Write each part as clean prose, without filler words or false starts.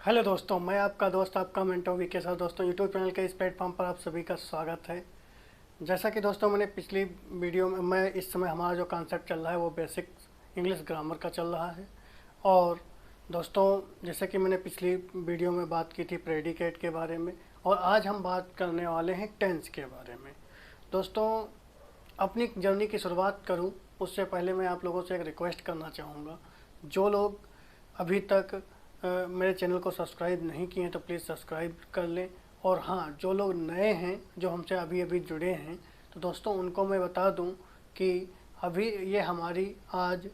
Hello दोस्तों, मैं आपका दोस्त आपका मेंटो वी के साथ दोस्तों यूट्यूब चैनल के इस प्लेटफॉर्म पर आप सभी का स्वागत है। जैसा कि दोस्तों मैंने पिछली वीडियो में इस समय हमारा जो कॉन्सेप्ट चल रहा है वो बेसिक इंग्लिश ग्रामर का चल रहा है। और दोस्तों जैसे कि मैंने पिछली वीडियो में बात की थी प्रेडिकेट के बारे में, और आज हम बात करने वाले हैं टेंस के बारे में। दोस्तों अपनी जर्नी की शुरुआत करूं उससे पहले मैं आप लोगों से एक रिक्वेस्ट करना चाहूँगा। जो लोग अभी तक मेरे चैनल को सब्सक्राइब नहीं किए हैं तो प्लीज़ सब्सक्राइब कर लें। और हाँ, जो लोग नए हैं जो हमसे अभी अभी जुड़े हैं तो दोस्तों उनको मैं बता दूं कि अभी ये हमारी आज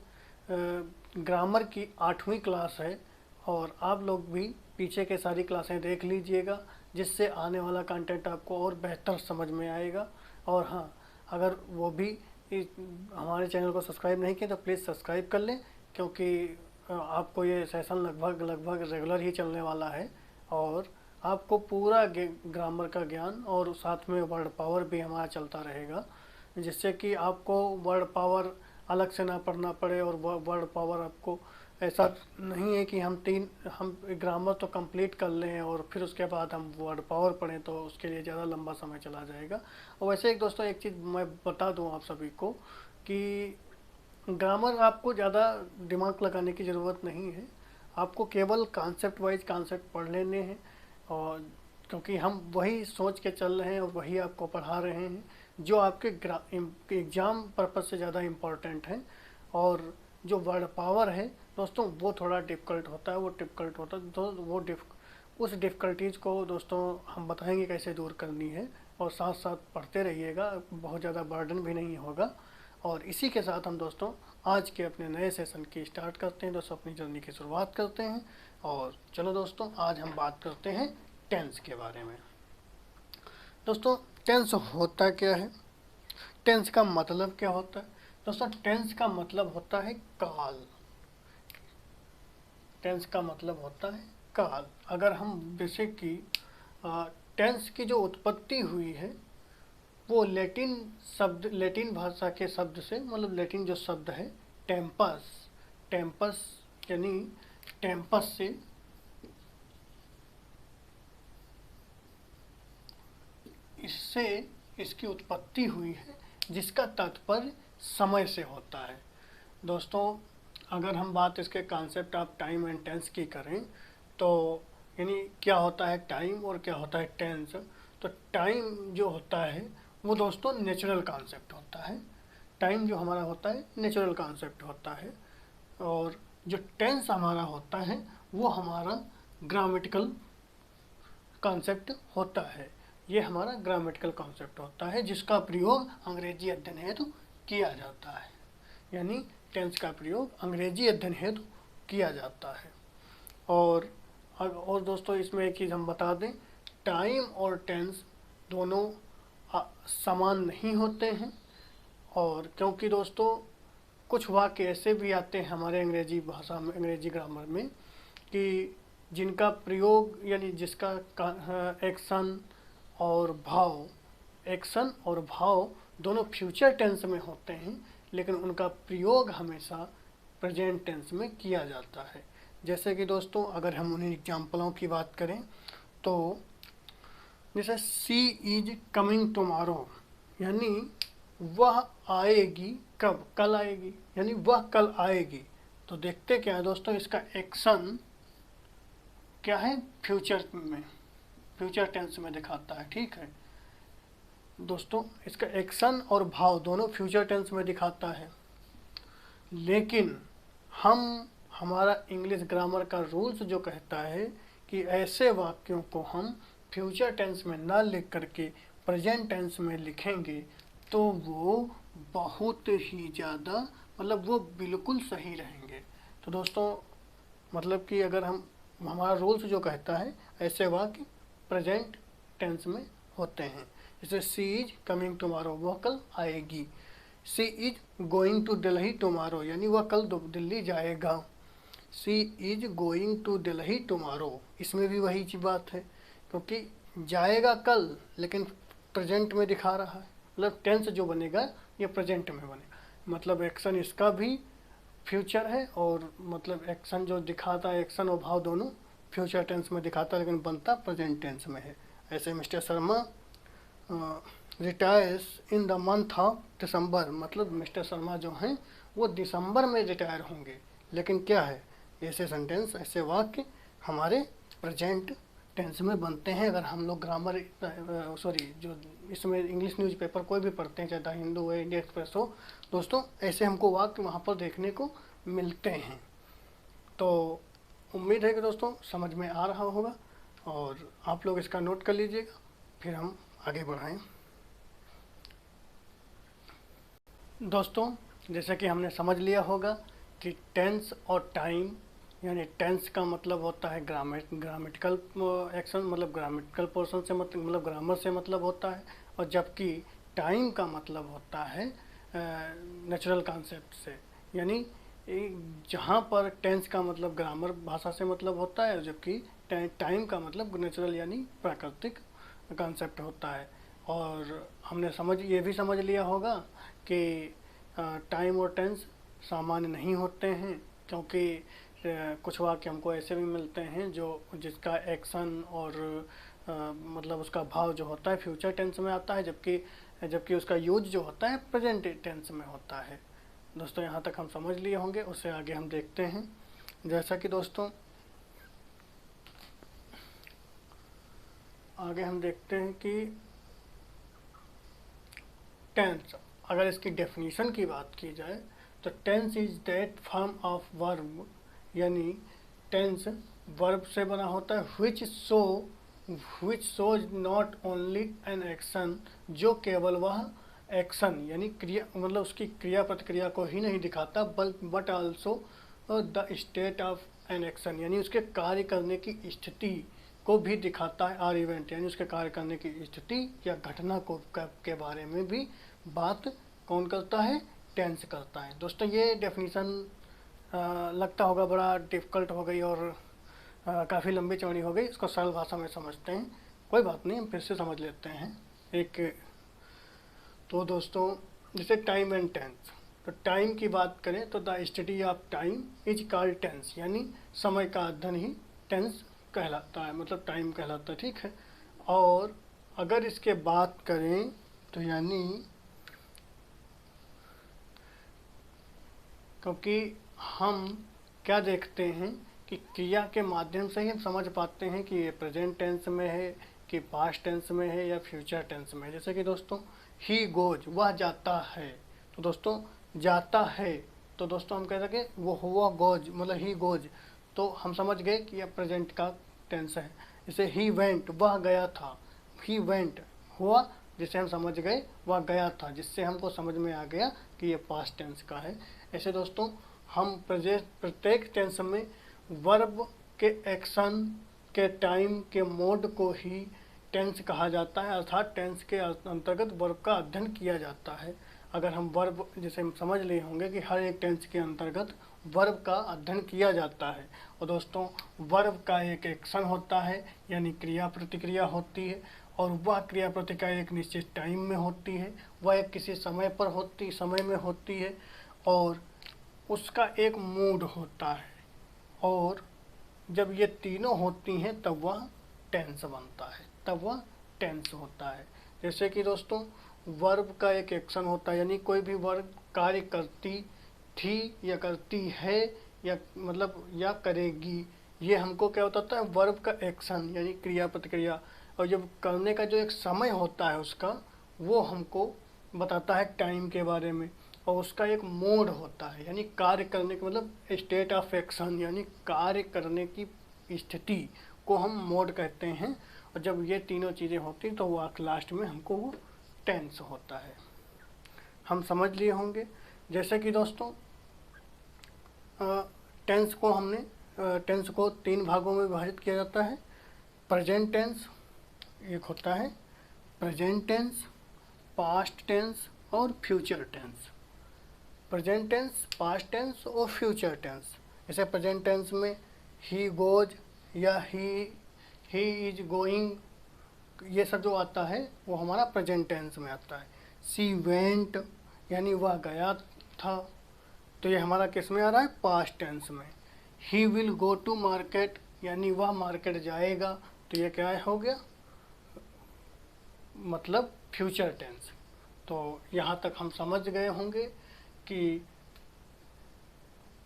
ग्रामर की 8वीं क्लास है, और आप लोग भी पीछे के सारी क्लासें देख लीजिएगा, जिससे आने वाला कंटेंट आपको और बेहतर समझ में आएगा। और हाँ, अगर वो भी हमारे चैनल को सब्सक्राइब नहीं किए तो प्लीज़ सब्सक्राइब कर लें, क्योंकि आपको ये सेशन लगभग रेगुलर ही चलने वाला है। और आपको पूरा ग्रामर का ज्ञान और साथ में वर्ड पावर भी हमारा चलता रहेगा, जिससे कि आपको वर्ड पावर अलग से ना पढ़ना पड़े। और वर्ड पावर आपको ऐसा नहीं है कि हम ग्रामर तो कंप्लीट कर लें और फिर उसके बाद हम वर्ड पावर पढ़ें, तो उसके लिए ज़्यादा लंबा समय चला जाएगा। और वैसे एक दोस्तों एक चीज़ मैं बता दूं आप सभी को कि ग्रामर आपको ज़्यादा दिमाग लगाने की ज़रूरत नहीं है। आपको केवल कॉन्सेप्ट वाइज कॉन्सेप्ट पढ़ लेने हैं, और क्योंकि हम वही सोच के चल रहे हैं और वही आपको पढ़ा रहे हैं जो आपके एग्ज़ाम पर्पज़ से ज़्यादा इम्पोर्टेंट है। और जो वर्ड पावर है दोस्तों वो थोड़ा डिफ़िकल्ट होता है, तो उस डिफ़िकल्टीज़ को दोस्तों हम बताएंगे कैसे दूर करनी है। और साथ साथ पढ़ते रहिएगा, बहुत ज़्यादा बर्डन भी नहीं होगा। और इसी के साथ हम दोस्तों आज के अपने नए सेशन की स्टार्ट करते हैं, दोस्तों अपनी जर्नी की शुरुआत करते हैं। और चलो दोस्तों आज हम बात करते हैं टेंस के बारे में। दोस्तों टेंस होता क्या है, टेंस का मतलब क्या होता है? दोस्तों टेंस का मतलब होता है काल। टेंस का मतलब होता है काल। अगर हम जैसे कि टेंस की जो उत्पत्ति हुई है वो लैटिन भाषा के शब्द से, मतलब लैटिन जो शब्द है टेम्पस, टेम्पस यानी टेम्पस से इससे इसकी उत्पत्ति हुई है, जिसका तात्पर्य समय से होता है। दोस्तों अगर हम बात इसके concept of time and tense की करें तो यानी क्या होता है टाइम और क्या होता है टेंस। तो टाइम जो होता है वो दोस्तों नेचुरल कॉन्सेप्ट होता है। टाइम जो हमारा होता है नेचुरल कॉन्सेप्ट होता है। और जो टेंस हमारा होता है वो हमारा ग्रामेटिकल कॉन्सेप्ट होता है। ये हमारा ग्रामेटिकल कॉन्सेप्ट होता है जिसका प्रयोग अंग्रेजी अध्ययन हेतु किया जाता है। यानी टेंस का प्रयोग अंग्रेजी अध्ययन हेतु किया जाता है। और दोस्तों इसमें एक चीज़ हम बता दें, टाइम और टेंस दोनों समान नहीं होते हैं। और क्योंकि दोस्तों कुछ वाक्य ऐसे भी आते हैं हमारे अंग्रेजी भाषा में, अंग्रेजी ग्रामर में, कि जिनका प्रयोग यानी जिसका एक्शन और भाव, एक्शन और भाव दोनों फ्यूचर टेंस में होते हैं, लेकिन उनका प्रयोग हमेशा प्रेजेंट टेंस में किया जाता है। जैसे कि दोस्तों अगर हम उन्हीं एग्जाम्पलों की बात करें तो जैसे सी इज कमिंग टुमारो, यानी वह आएगी कब, कल आएगी, यानी वह कल आएगी। तो देखते क्या है दोस्तों, इसका एक्शन क्या है, फ्यूचर में, फ्यूचर टेंस में दिखाता है। ठीक है दोस्तों, इसका एक्शन और भाव दोनों फ्यूचर टेंस में दिखाता है। लेकिन हमारा इंग्लिश ग्रामर का रूल्स जो कहता है कि ऐसे वाक्यों को हम फ्यूचर टेंस में ना लिख करके प्रेजेंट टेंस में लिखेंगे तो वो बहुत ही ज़्यादा, मतलब वो बिल्कुल सही रहेंगे। तो दोस्तों मतलब कि अगर हमारा रूल्स जो कहता है ऐसे वाक्य प्रेजेंट टेंस में होते हैं। जैसे सी इज कमिंग टुमारो, वह कल आएगी। She is going to Delhi tomorrow, यानी वह कल दिल्ली जाएगा। She is going to Delhi tomorrow, इसमें भी वही बात है, क्योंकि जाएगा कल लेकिन प्रेजेंट में दिखा रहा है, मतलब टेंस जो बनेगा ये प्रेजेंट में बनेगा, मतलब एक्शन इसका भी फ्यूचर है और मतलब एक्शन जो दिखाता है, एक्शन और भाव दोनों फ्यूचर टेंस में दिखाता है, लेकिन बनता प्रेजेंट टेंस में है। ऐसे mister Sharma retires in the month of December, मतलब मिस्टर शर्मा जो हैं वो दिसंबर में रिटायर होंगे। लेकिन क्या है, ऐसे सेंटेंस, ऐसे वाक्य हमारे प्रेजेंट टेंस में बनते हैं। अगर हम लोग ग्रामर जो इसमें इंग्लिश न्यूज़पेपर कोई भी पढ़ते हैं, चाहे द हिंदू हो, इंडिया एक्सप्रेस हो, दोस्तों ऐसे हमको वाक्य वहाँ पर देखने को मिलते हैं। तो उम्मीद है कि दोस्तों समझ में आ रहा होगा, और आप लोग इसका नोट कर लीजिएगा, फिर हम आगे बढ़ाएं। दोस्तों जैसे कि हमने समझ लिया होगा कि टेंस और टाइम, यानी टेंस का मतलब होता है ग्रामेटिकल एक्शन, मतलब ग्रामेटिकल पोर्शन से मतलब ग्रामर से मतलब होता है, और जबकि टाइम का मतलब होता है नेचुरल कॉन्सेप्ट से, यानी जहाँ पर टेंस का मतलब ग्रामर भाषा से मतलब होता है, जबकि टाइम का मतलब नेचुरल यानी प्राकृतिक कॉन्सेप्ट होता है। और हमने ये भी समझ लिया होगा कि टाइम और टेंस सामान्य नहीं होते हैं, क्योंकि कुछ वाक्य हमको ऐसे भी मिलते हैं जिसका एक्शन और मतलब उसका भाव जो होता है फ्यूचर टेंस में आता है, जबकि उसका यूज जो होता है प्रेजेंट टेंस में होता है। दोस्तों यहाँ तक हम समझ लिए होंगे, उससे आगे हम देखते हैं। जैसा कि दोस्तों आगे हम देखते हैं कि टेंस, अगर इसकी डेफिनेशन की बात की जाए तो tense is that form of verb, यानी टेंस वर्ब से बना होता है which shows not only an action, जो केवल वह एक्शन यानी क्रिया, मतलब उसकी क्रिया प्रतिक्रिया को ही नहीं दिखाता, but also the state of an action, यानी उसके कार्य करने की स्थिति को भी दिखाता है, और इवेंट यानी उसके कार्य करने की स्थिति या घटना को के बारे में भी बात कौन करता है, टेंस करता है। दोस्तों ये डेफिनेशन लगता होगा बड़ा डिफ़िकल्ट हो गई और काफ़ी लंबी चौड़ी हो गई, इसको सरल भाषा में समझते हैं। कोई बात नहीं, हम फिर से समझ लेते हैं। तो दोस्तों जैसे टाइम एंड टेंस, तो टाइम की बात करें तो the study of time is called tense, यानी समय का अध्ययन ही टेंस कहलाता है, मतलब टाइम कहलाता है, ठीक है। और अगर इसके बात करें तो यानी क्योंकि हम क्या देखते हैं कि क्रिया के माध्यम से ही हम समझ पाते हैं कि ये प्रेजेंट टेंस में है कि पास्ट टेंस में है या फ्यूचर टेंस में है। जैसे कि दोस्तों ही गोज, वह जाता है, तो दोस्तों जाता है, तो दोस्तों हम कह सकें वो गोज, मतलब ही गोज, तो हम समझ गए कि यह प्रेजेंट का टेंस है। जैसे ही वेंट, वह गया था, ही वेंट हुआ, जिसे हम समझ गए वह गया था, जिससे हमको समझ में आ गया कि ये पास्ट टेंस का है। ऐसे दोस्तों हम प्रत्येक टेंस में वर्ब के एक्शन के टाइम के मोड को ही टेंस कहा जाता है, अर्थात टेंस के अंतर्गत वर्ब का अध्ययन किया जाता है। अगर हम वर्ब, जैसे हम समझ लिए होंगे कि हर एक टेंस के अंतर्गत वर्ब का अध्ययन किया जाता है, और दोस्तों वर्ब का एक एक्शन होता है, यानी क्रिया प्रतिक्रिया होती है, और वह क्रिया प्रतिक्रिया एक निश्चित टाइम में होती है, वह एक किसी समय में होती है, और उसका एक मूड होता है, और जब ये तीनों होती हैं तब वह टेंस बनता है, तब वह टेंस होता है। जैसे कि दोस्तों वर्ब का एक एक्शन होता है, यानी कोई भी वर्ब कार्य करती थी या करती है या मतलब या करेगी, ये हमको क्या बताता है, वर्ब का एक्शन यानी क्रिया प्रतिक्रिया, और जब करने का जो एक समय होता है उसका, वो हमको बताता है टाइम के बारे में, और उसका एक मोड होता है, यानी कार्य करने का मतलब स्टेट ऑफ एक्शन, यानी कार्य करने की स्थिति को हम मोड कहते हैं। और जब ये तीनों चीज़ें होती तो वो लास्ट में हमको वो टेंस होता है। हम समझ लिए होंगे। जैसे कि दोस्तों टेंस को 3 भागों में विभाजित किया जाता है। प्रेजेंट टेंस एक होता है, प्रेजेंट टेंस, पास्ट टेंस और future tense. Present tense, past tense और फ्यूचर टेंस। जैसे प्रेजेंट टेंस में ही गोज या ही इज गोइंग, ये सब जो आता है वो हमारा प्रेजेंट टेंस में आता है। सी वेंट यानी वह गया था, तो ये हमारा किस में आ रहा है, पास्ट टेंस में। He will go to market, यानी वह मार्केट जाएगा, तो ये क्या हो गया, मतलब फ्यूचर टेंस। तो यहाँ तक हम समझ गए होंगे कि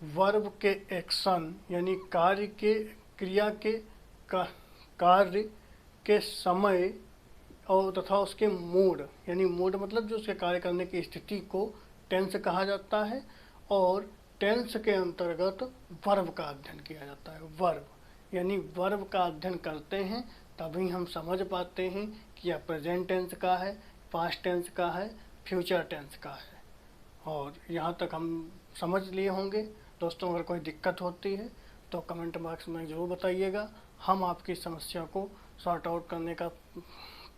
वर्ब के एक्शन यानी कार्य के, क्रिया के कार्य के समय और तथा उसके मूड, यानी मूड मतलब जो उसके कार्य करने की स्थिति को टेंस कहा जाता है। और टेंस के अंतर्गत वर्ब का अध्ययन किया जाता है। वर्ब यानी वर्ब का अध्ययन करते हैं तभी हम समझ पाते हैं कि यह प्रेजेंट टेंस का है, पास्ट टेंस का है, फ्यूचर टेंस का है। और यहाँ तक हम समझ लिए होंगे। दोस्तों, अगर कोई दिक्कत होती है तो कमेंट बॉक्स में ज़रूर बताइएगा। हम आपकी समस्या को सॉर्ट आउट करने का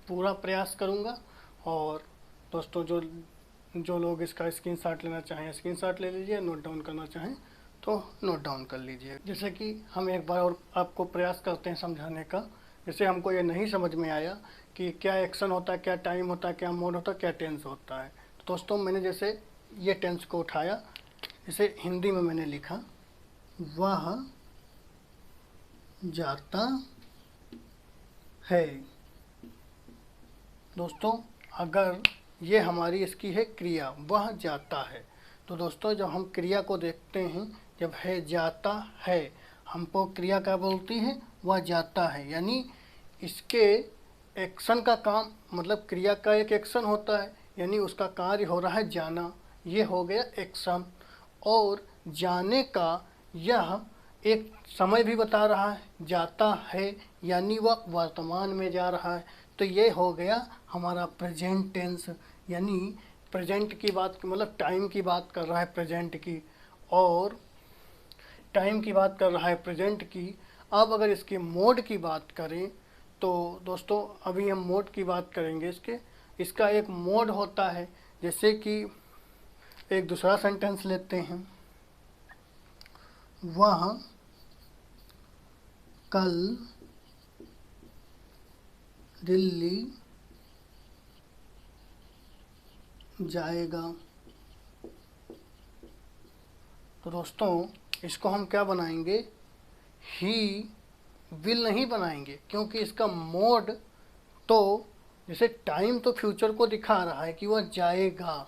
पूरा प्रयास करूँगा। और दोस्तों, जो लोग इसका स्क्रीनशॉट लेना चाहें स्क्रीनशॉट ले लीजिए, नोट डाउन करना चाहें तो नोट डाउन कर लीजिए। जैसे कि हम एक बार और आपको प्रयास करते हैं समझाने का। जैसे हमको ये नहीं समझ में आया कि क्या एक्शन होता है, क्या टाइम होता है, क्या मोड होता है, क्या टेंस होता है। तो दोस्तों, मैंने जैसे ये टेंस को उठाया, इसे हिंदी में मैंने लिखा, वह जाता है। दोस्तों, अगर ये हमारी इसकी है क्रिया, वह जाता है, तो दोस्तों जब हम क्रिया को देखते हैं, जब है जाता है, हमको क्रिया क्या बोलती है, वह जाता है। यानी इसके एक्शन का काम, मतलब क्रिया का एक एक्शन होता है, यानी उसका कार्य हो रहा है जाना, ये हो गया एक्शन। और जाने का यह एक समय भी बता रहा है, जाता है यानी वह वर्तमान में जा रहा है। तो ये हो गया हमारा प्रेजेंट टेंस, यानी प्रेजेंट की बात, मतलब टाइम की बात कर रहा है प्रेजेंट की, और टाइम की बात कर रहा है प्रेजेंट की। अब अगर इसके मोड की बात करें तो दोस्तों, अभी हम मोड की बात करेंगे इसका एक मोड होता है। जैसे कि एक दूसरा सेंटेंस लेते हैं, वह कल दिल्ली जाएगा। तो दोस्तों, इसको हम क्या बनाएंगे, ही विल नहीं बनाएंगे, क्योंकि इसका मोड तो, जैसे टाइम तो फ्यूचर को दिखा रहा है कि वह जाएगा,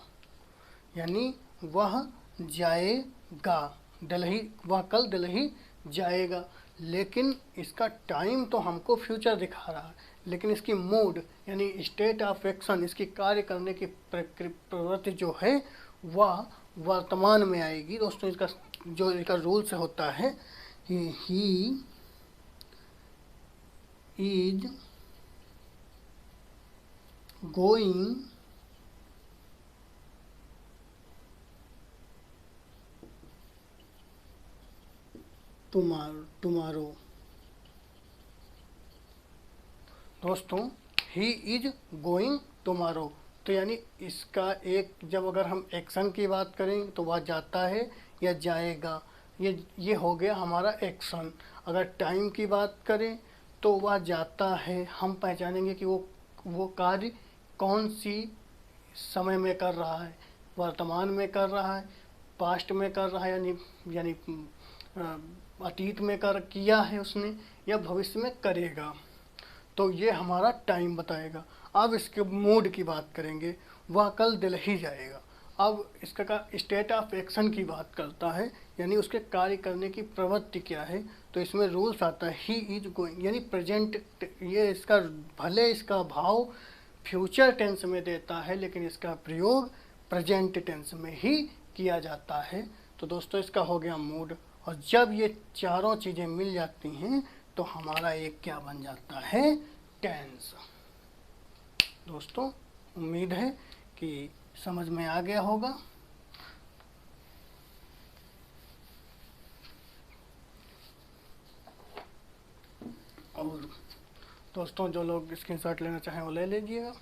यानी वह जाएगा, दिल्ली, वह कल दिल्ली जाएगा। लेकिन इसका टाइम तो हमको फ्यूचर दिखा रहा है, लेकिन इसकी मूड यानी स्टेट ऑफ एक्शन, इसकी कार्य करने की प्रवृत्ति जो है वह वर्तमान में आएगी। दोस्तों, इसका रूल से होता है, ही इज गोइंग टुमारो। दोस्तों, ही इज गोइंग टुमारो, तो यानी इसका एक, जब अगर हम एक्शन की बात करें तो वह जाता है या जाएगा, ये हो गया हमारा एक्शन। अगर टाइम की बात करें तो वह जाता है, हम पहचानेंगे कि वो कार्य कौन सी समय में कर रहा है, वर्तमान में कर रहा है, पास्ट में कर रहा है, यानी अतीत में किया है उसने, या भविष्य में करेगा। तो ये हमारा टाइम बताएगा। अब इसके मूड की बात करेंगे, वह कल दिल्ली जाएगा। अब इसका का स्टेट ऑफ एक्शन की बात करता है, यानी उसके कार्य करने की प्रवृत्ति क्या है। तो इसमें रूल्स आता है, ही इज गोइंग, यानी प्रेजेंट, ये इसका भले इसका भाव फ्यूचर टेंस में देता है, लेकिन इसका प्रयोग प्रेजेंट टेंस में ही किया जाता है। तो दोस्तों, इसका हो गया मूड। और जब ये चारों चीज़ें मिल जाती हैं तो हमारा एक क्या बन जाता है, टेंस। दोस्तों, उम्मीद है कि समझ में आ गया होगा। और दोस्तों, जो लोग स्क्रीनशॉट लेना चाहें वो ले लीजिएगा।